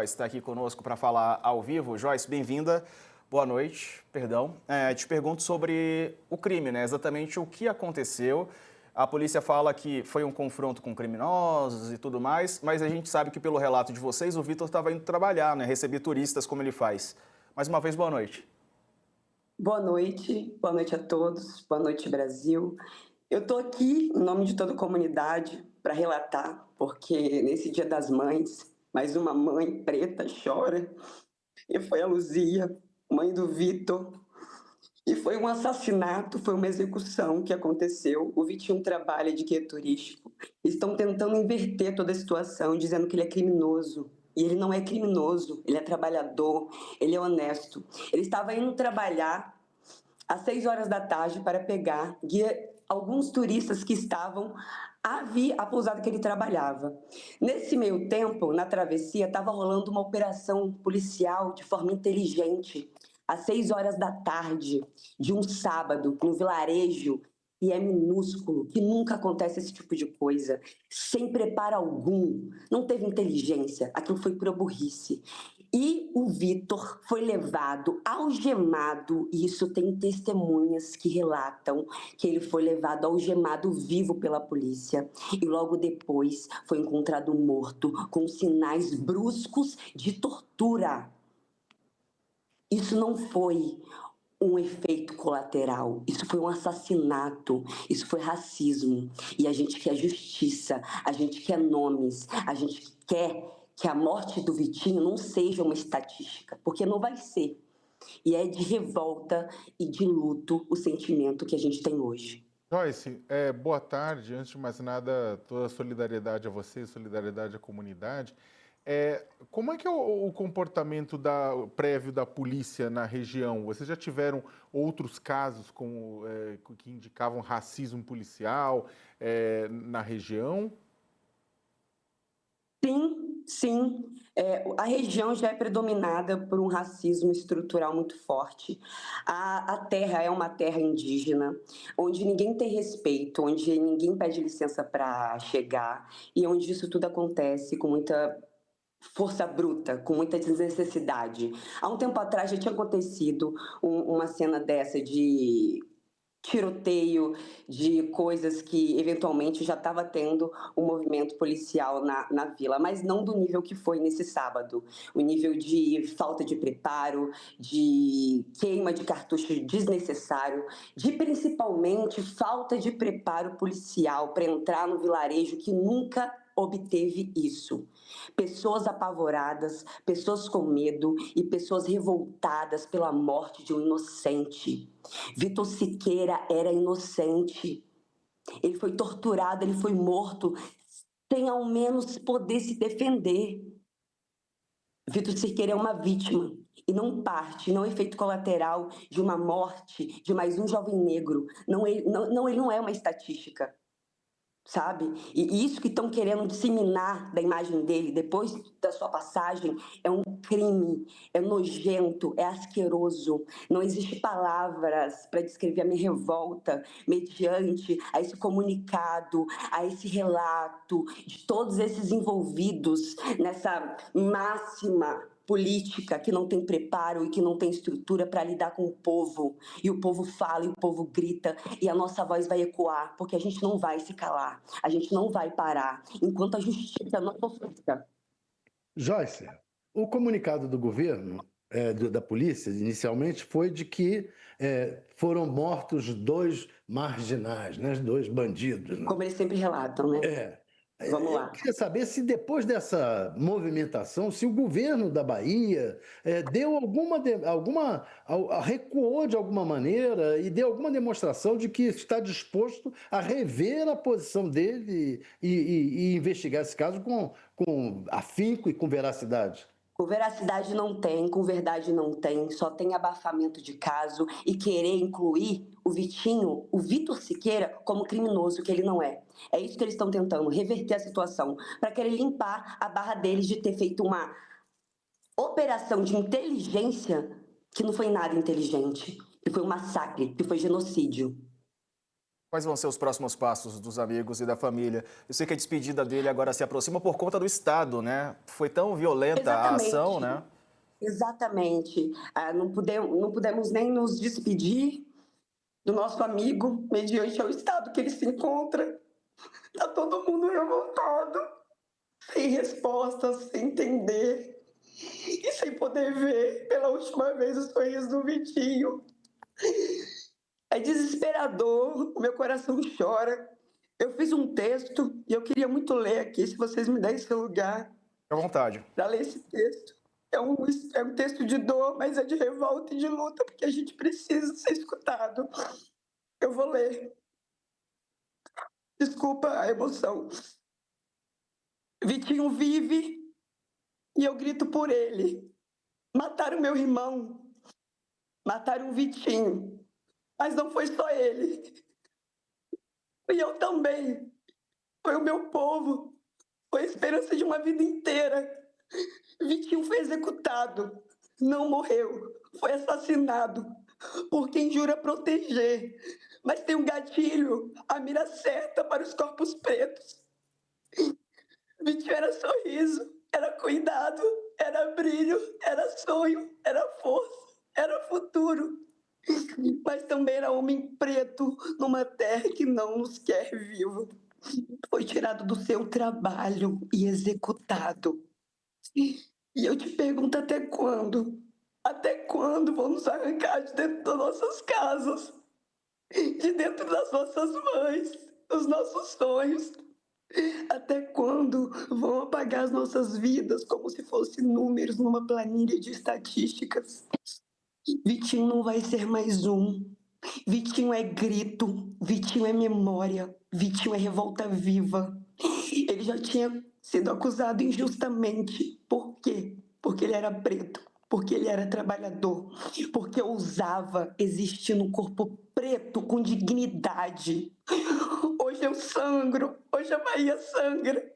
Joyce está aqui conosco para falar ao vivo. Joyce, bem-vinda. Boa noite, perdão. Te pergunto sobre o crime, né? Exatamente o que aconteceu. A polícia fala que foi um confronto com criminosos e tudo mais, mas a gente sabe que pelo relato de vocês, o Vitor estava indo trabalhar, né? Receber turistas como ele faz. Mais uma vez, boa noite. Boa noite a todos, boa noite Brasil. Eu estou aqui em nome de toda a comunidade para relatar, porque nesse Dia das Mães, mais uma mãe preta chora, e foi a Luzia, mãe do Vitor, e foi um assassinato, foi uma execução que aconteceu. O Vitinho trabalha de guia turístico, estão tentando inverter toda a situação, dizendo que ele é criminoso. E ele não é criminoso, ele é trabalhador, ele é honesto. Ele estava indo trabalhar às 6 horas da tarde para pegar alguns turistas que estavam a pousada que ele trabalhava. Nesse meio tempo, na travessia, estava rolando uma operação policial de forma inteligente, às 6 horas da tarde de um sábado, no vilarejo, e é minúsculo, que nunca acontece esse tipo de coisa, sem preparo algum, não teve inteligência, aquilo foi pura burrice. E o Vitor foi levado algemado, e isso tem testemunhas que relatam que ele foi levado algemado vivo pela polícia e logo depois foi encontrado morto com sinais bruscos de tortura. Isso não foi um efeito colateral, isso foi um assassinato, isso foi racismo. E a gente quer justiça, a gente quer nomes, a gente quer que a morte do Vitinho não seja uma estatística, porque não vai ser. E é de revolta e de luto o sentimento que a gente tem hoje. Joyce, boa tarde. Antes de mais nada, toda a solidariedade a você, solidariedade à comunidade. Como é que é o comportamento prévio da polícia na região? Vocês já tiveram outros casos que indicavam racismo policial na região? Sim, sim. A região já é predominada por um racismo estrutural muito forte. A terra é uma terra indígena, onde ninguém tem respeito, onde ninguém pede licença para chegar e onde isso tudo acontece com muita força bruta, com muita desnecessidade. Há um tempo atrás já tinha acontecido uma cena dessa de tiroteio, de coisas que eventualmente já estava tendo um movimento policial na vila, mas não do nível que foi nesse sábado. O nível de falta de preparo, de queima de cartucho desnecessário, de principalmente falta de preparo policial para entrar no vilarejo que nunca obteve isso. Pessoas apavoradas, pessoas com medo e pessoas revoltadas pela morte de um inocente. Vitor Siqueira era inocente. Ele foi torturado, ele foi morto, sem ao menos poder se defender. Vitor Siqueira é uma vítima e não parte, não é efeito colateral de uma morte de mais um jovem negro. Ele não é uma estatística, sabe? E isso que estão querendo disseminar da imagem dele depois da sua passagem é um crime, é nojento, é asqueroso. Não existe palavras para descrever a minha revolta mediante a esse comunicado, a esse relato de todos esses envolvidos nessa máxima política que não tem preparo e que não tem estrutura para lidar com o povo. E o povo fala e o povo grita e a nossa voz vai ecoar, porque a gente não vai se calar, a gente não vai parar enquanto a justiça não for feita. Joyce, o comunicado do governo, da polícia, inicialmente, foi de que foram mortos 2 marginais, né? 2 bandidos. Né? Como eles sempre relatam, né? Vamos lá. Eu queria saber se depois dessa movimentação, se o governo da Bahia deu recuou de alguma maneira e deu alguma demonstração de que está disposto a rever a posição dele e investigar esse caso com afinco e com veracidade. Com veracidade não tem, com verdade não tem, só tem abafamento de caso e querer incluir o Vitinho, o Vitor Siqueira, como criminoso, que ele não é. É isso que eles estão tentando, reverter a situação, para querer limpar a barra deles de ter feito uma operação de inteligência que não foi nada inteligente, que foi um massacre, que foi genocídio. Quais vão ser os próximos passos dos amigos e da família? Eu sei que a despedida dele agora se aproxima por conta do Estado, né? Foi tão violenta a ação, né? Exatamente. Não pudemos nem nos despedir do nosso amigo, mediante ao estado que ele se encontra. Está todo mundo revoltado, sem respostas, sem entender e sem poder ver pela última vez o sorriso do Vitinho. É desesperador, o meu coração chora. Eu fiz um texto e eu queria muito ler aqui, se vocês me derem esse lugar. Fique à vontade. Para ler esse texto. É um texto de dor, mas é de revolta e de luta, porque a gente precisa ser escutado. Eu vou ler. Desculpa a emoção. Vitinho vive e eu grito por ele. Mataram meu irmão. Mataram o Vitinho. Mas não foi só ele. E eu também. Foi o meu povo. Foi a esperança de uma vida inteira. Vitinho foi executado. Não morreu. Foi assassinado por quem jura proteger. Mas tem um gatilho, a mira certa para os corpos pretos. Vitinho era sorriso, era cuidado, era brilho, era sonho, era força, era futuro. Mas também era homem preto numa terra que não nos quer vivo. Foi tirado do seu trabalho e executado. E eu te pergunto até quando? Até quando vão nos arrancar de dentro das nossas casas? De dentro das nossas mães, dos nossos sonhos? Até quando vão apagar as nossas vidas como se fossem números numa planilha de estatísticas? Vitinho não vai ser mais um. Vitinho é grito, Vitinho é memória, Vitinho é revolta viva. Ele já tinha sido acusado injustamente. Por quê? Porque ele era preto, porque ele era trabalhador, porque ousava existir no corpo preto com dignidade. Hoje eu sangro, hoje a Bahia sangra,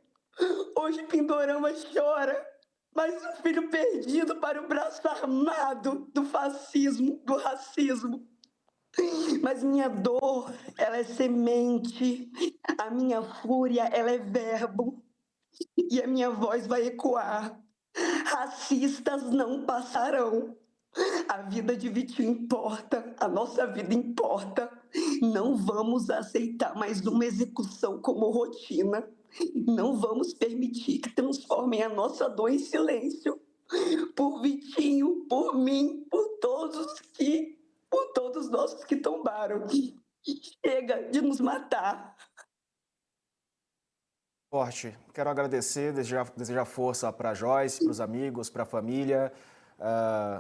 hoje Pindorama chora. Mais um filho perdido para o braço armado do fascismo, do racismo. Mas minha dor, ela é semente, a minha fúria, ela é verbo, e a minha voz vai ecoar. Racistas não passarão. A vida de Vitinho importa, a nossa vida importa. Não vamos aceitar mais uma execução como rotina. Não vamos permitir que transformem a nossa dor em silêncio. Por Vitinho, por mim, por todos nós que tombaram. Chega de nos matar. Forte. Quero agradecer, desejar força para a Joyce, para os amigos, para a família.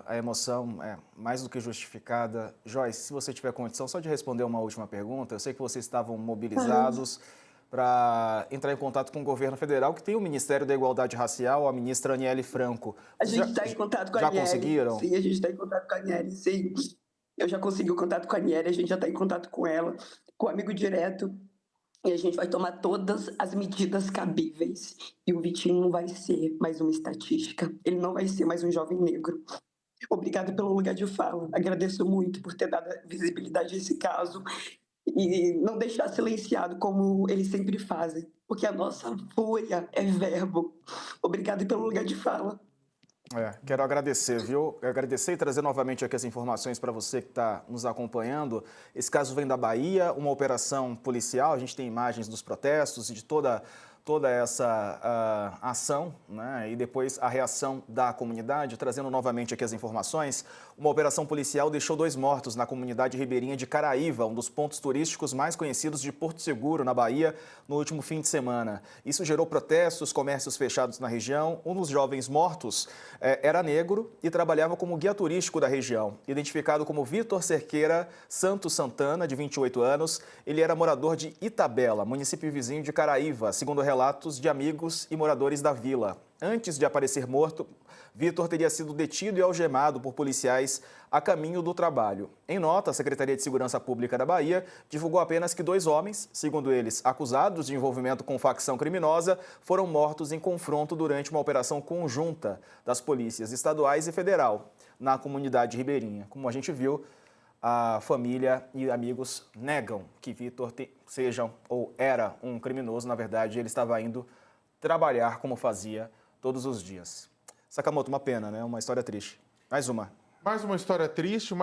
A emoção é mais do que justificada. Joyce, se você tiver condição, só de responder uma última pergunta. Eu sei que vocês estavam mobilizados para entrar em contato com o governo federal, que tem o Ministério da Igualdade Racial, a ministra Aniele Franco. A gente está em contato com a Aniele. Já conseguiram? Sim, a gente está em contato com a Aniele, sim. Eu já consegui o contato com a Aniele, a gente já está em contato com ela, com o amigo direto. E a gente vai tomar todas as medidas cabíveis. E o Vitinho não vai ser mais uma estatística. Ele não vai ser mais um jovem negro. Obrigada pelo lugar de fala. Agradeço muito por ter dado visibilidade a esse caso. E não deixar silenciado como eles sempre fazem. Porque a nossa fúria é verbo. Obrigada pelo lugar de fala. Quero agradecer, viu? Agradecer e trazer novamente aqui as informações para você que está nos acompanhando. Esse caso vem da Bahia, uma operação policial. A gente tem imagens dos protestos e de toda essa ação, né? E depois a reação da comunidade. Trazendo novamente aqui as informações, uma operação policial deixou 2 mortos na comunidade ribeirinha de Caraíva, um dos pontos turísticos mais conhecidos de Porto Seguro, na Bahia, no último fim de semana. Isso gerou protestos, comércios fechados na região. Um dos jovens mortos era negro e trabalhava como guia turístico da região. Identificado como Vitor Cerqueira Santos Santana, de 28 anos, ele era morador de Itabela, município vizinho de Caraíva, segundo relatos de amigos e moradores da vila. Antes de aparecer morto, Vitor teria sido detido e algemado por policiais a caminho do trabalho. Em nota, a Secretaria de Segurança Pública da Bahia divulgou apenas que 2 homens, segundo eles, acusados de envolvimento com facção criminosa, foram mortos em confronto durante uma operação conjunta das polícias estaduais e federal na comunidade ribeirinha. Como a gente viu, A família e amigos negam que Vitor seja ou era um criminoso. Na verdade, ele estava indo trabalhar como fazia todos os dias. Sakamoto, uma pena, né? Uma história triste. Mais uma. Mais uma história triste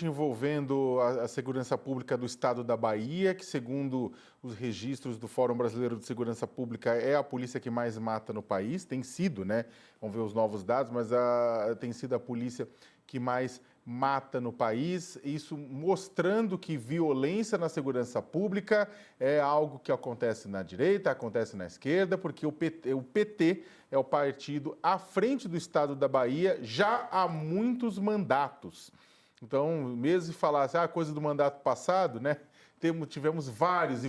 envolvendo a segurança pública do estado da Bahia, que segundo os registros do Fórum Brasileiro de Segurança Pública é a polícia que mais mata no país, tem sido, né? Vamos ver os novos dados, mas tem sido a polícia que mais mata no país, isso mostrando que violência na segurança pública é algo que acontece na direita, acontece na esquerda, porque o PT é o partido à frente do estado da Bahia já há muitos mandatos. Então, mesmo se falasse coisa do mandato passado, né? Tivemos vários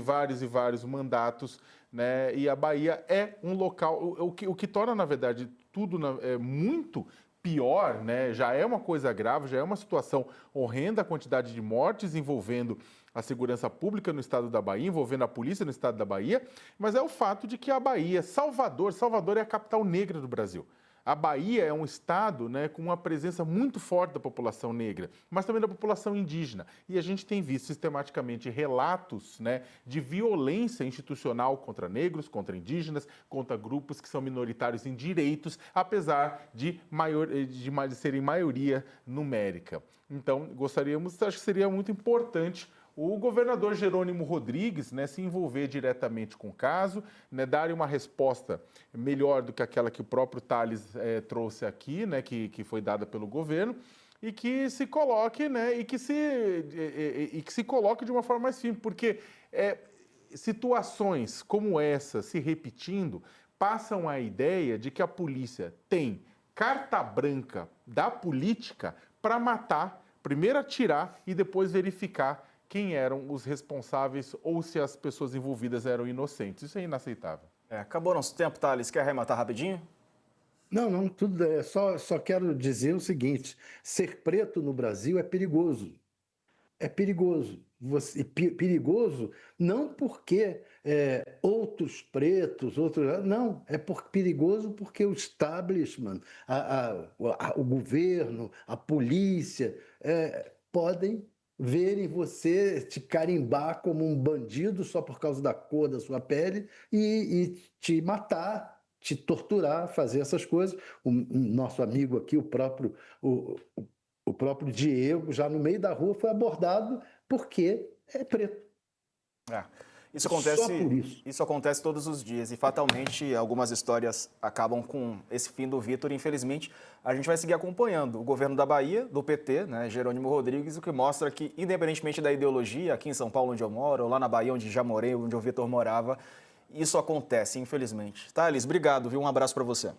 mandatos, né? E a Bahia é um local, o que torna, na verdade, tudo muito pior, né? Já é uma coisa grave, já é uma situação horrenda a quantidade de mortes envolvendo a segurança pública no estado da Bahia, envolvendo a polícia no estado da Bahia, mas é o fato de que a Bahia, Salvador é a capital negra do Brasil. A Bahia é um estado, né, com uma presença muito forte da população negra, mas também da população indígena. E a gente tem visto sistematicamente relatos, né, de violência institucional contra negros, contra indígenas, contra grupos que são minoritários em direitos, apesar de serem maioria numérica. Então, acho que seria muito importante o governador Jerônimo Rodrigues, né, se envolver diretamente com o caso, né, dar uma resposta melhor do que aquela que o próprio Tales trouxe aqui, né, que foi dada pelo governo, e que se coloque, né, e que se coloque de uma forma mais firme, porque situações como essa se repetindo passam a ideia de que a polícia tem carta branca da política para matar, primeiro atirar e depois verificar quem eram os responsáveis ou se as pessoas envolvidas eram inocentes. Isso é inaceitável. Acabou nosso tempo, Thales. Quer arrematar rapidinho? Não, tudo só quero dizer o seguinte: ser preto no Brasil é perigoso. É perigoso. Perigoso não porque outros pretos, não, perigoso porque o establishment, o governo, a polícia podem ver em você, te carimbar como um bandido só por causa da cor da sua pele e te matar, te torturar, fazer essas coisas. O nosso amigo aqui, o próprio Diego, já no meio da rua, foi abordado porque é preto. Isso acontece, só por isso. Isso acontece todos os dias e fatalmente algumas histórias acabam com esse fim do Vitor. Infelizmente, a gente vai seguir acompanhando o governo da Bahia, do PT, né, Jerônimo Rodrigues, o que mostra que, independentemente da ideologia, aqui em São Paulo, onde eu moro, ou lá na Bahia, onde já morei, onde o Vitor morava, isso acontece, infelizmente. Thales, obrigado, viu? Um abraço para você.